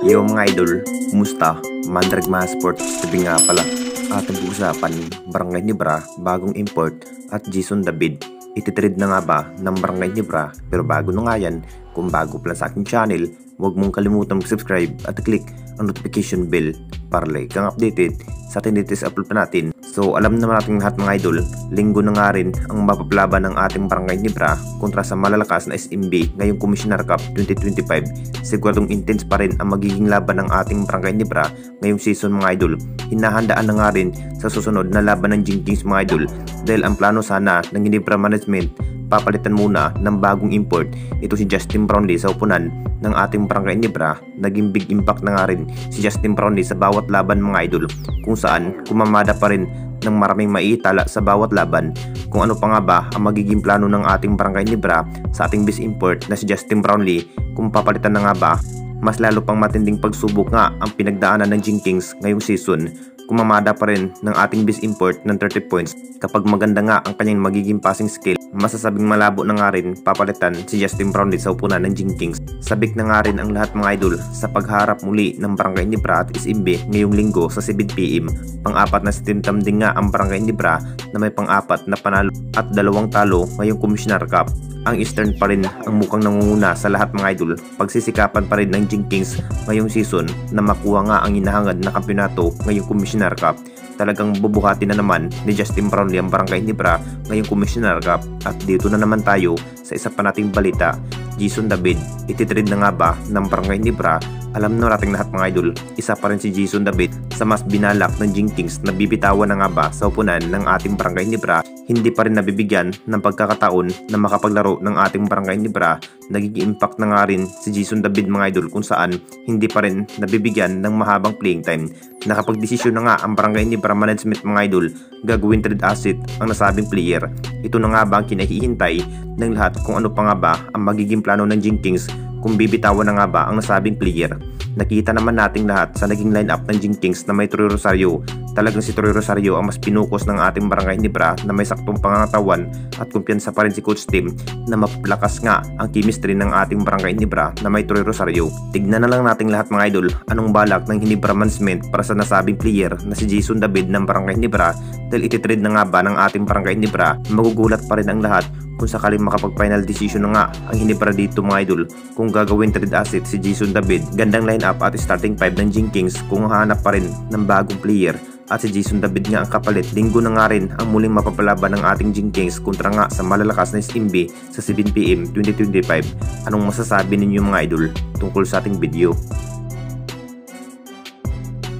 Yo mga idol, kumusta? Mandrag mga sports, sabi nga pala. Ating pag-usapan, Barangay Nibra, bagong import at Jason David. Ititrade na nga ba ng Barangay Nibra? Pero bago na nga yan, kung bago pa lang sa aking channel, huwag mong kalimutan mag-subscribe at click ang notification bell para like kang updated sa ating latest upload pa natin. So alam naman natin lahat mga idol, linggo na nga rin ang mapapalaban ng ating Barangay Nibra kontra sa malalakas na SMB ngayong Commissioner Cup 2025. Siguradong intense pa rin ang magiging laban ng ating Barangay Nibra ngayong season mga idol. Hinahandaan na nga rin sa susunod na laban ng Jinkies mga idol dahil ang plano sana ng Ginebra Management papalitan muna ng bagong import. Ito si Justin Brownlee sa upunan ng ating Barangay Nibra. Naging big impact na nga rin si Justin Brownlee sa bawat laban mga idol, kung saan kumamada pa rin ng maraming maiitala sa bawat laban. Kung ano pa nga ba ang magiging plano ng ating Barangay Nibra sa ating base import na si Justin Brownlee, kung papalitan na nga ba, mas lalo pang matinding pagsubok nga ang pinagdaanan ng Jinkies ngayong season. Kumamada pa rin ng ating base import ng 30 points kapag maganda nga ang kanyang magiging passing skill. Masasabing malabo na nga rin papalitan si Justin Brownlee sa upunan ng Jinkies. Sabik na nga rin ang lahat mga idol sa pagharap muli ng Barangay Nibra at SMB ngayong linggo sa 7pm. Pang-apat na sitintam din nga ang Barangay Nibra na may pang-apat na panalo at 2 talo ngayong Commissioner Cup. Ang Eastern pa rin ang mukhang nangunguna sa lahat mga idol. Pagsisikapan pa rin ng Jinkies ngayong season na makuha nga ang hinahangad na kampiyonato ngayong Commissioner Cup. Talagang bubuhati na naman ni Justin Brownlee ang Barangay Nibra ngayong Commissioner Cup. At dito na naman tayo sa isa pa nating balita. Jason David, ititrade na nga ba ng Barangay Nibra? Alam na nating lahat mga idol, isa pa rin si Jason David sa mas binalak ng Jinkies na bibitawan na nga ba sa upunan ng ating Barangay Nibra. Hindi pa rin nabibigyan ng pagkakataon na makapaglaro ng ating Barangay Nibra. Nagiging impact na nga rin si Jason David mga idol kung saan hindi pa rin nabibigyan ng mahabang playing time. Nakapagdesisyon na nga ang Barangay Nibra Management mga idol, gagawin trade asset ang nasabing player. Ito na nga ba ang kinahihintay ng lahat kung ano pa nga ba ang magiging plano ng Jinkies kung bibitawan na nga ba ang nasabing player. Nakita naman nating lahat sa naging lineup ng Jinkies na may Troy Rosario. Talagang si Troy Rosario ang mas pinukos ng ating Barangay Nibra na may saktong pangangatawan at kumpiyansa pa rin si Coach Tim na maplakas nga ang chemistry ng ating Barangay Nibra na may Troy Rosario. Tignan na lang nating lahat mga idol anong balak ng Ginebra Management para sa nasabing player na si Jason David ng Barangay Nibra dahil ititrade na nga ba ng ating Barangay Nibra. Magugulat pa rin ang lahat kung sakaling makapag-final decision na nga ang Ginebra dito mga idol kung gagawin trade asset si Jason David. Gandang lineup at starting 5 ng Jinkies kung hahanap pa rin ng bagong player at si Jason David nga ang kapalit. Linggo na nga rin ang muling mapapalaban ng ating Jinkies kontra nga sa malalakas na SMB sa 7pm 2025. Anong masasabi ninyo mga idol tungkol sa ating video?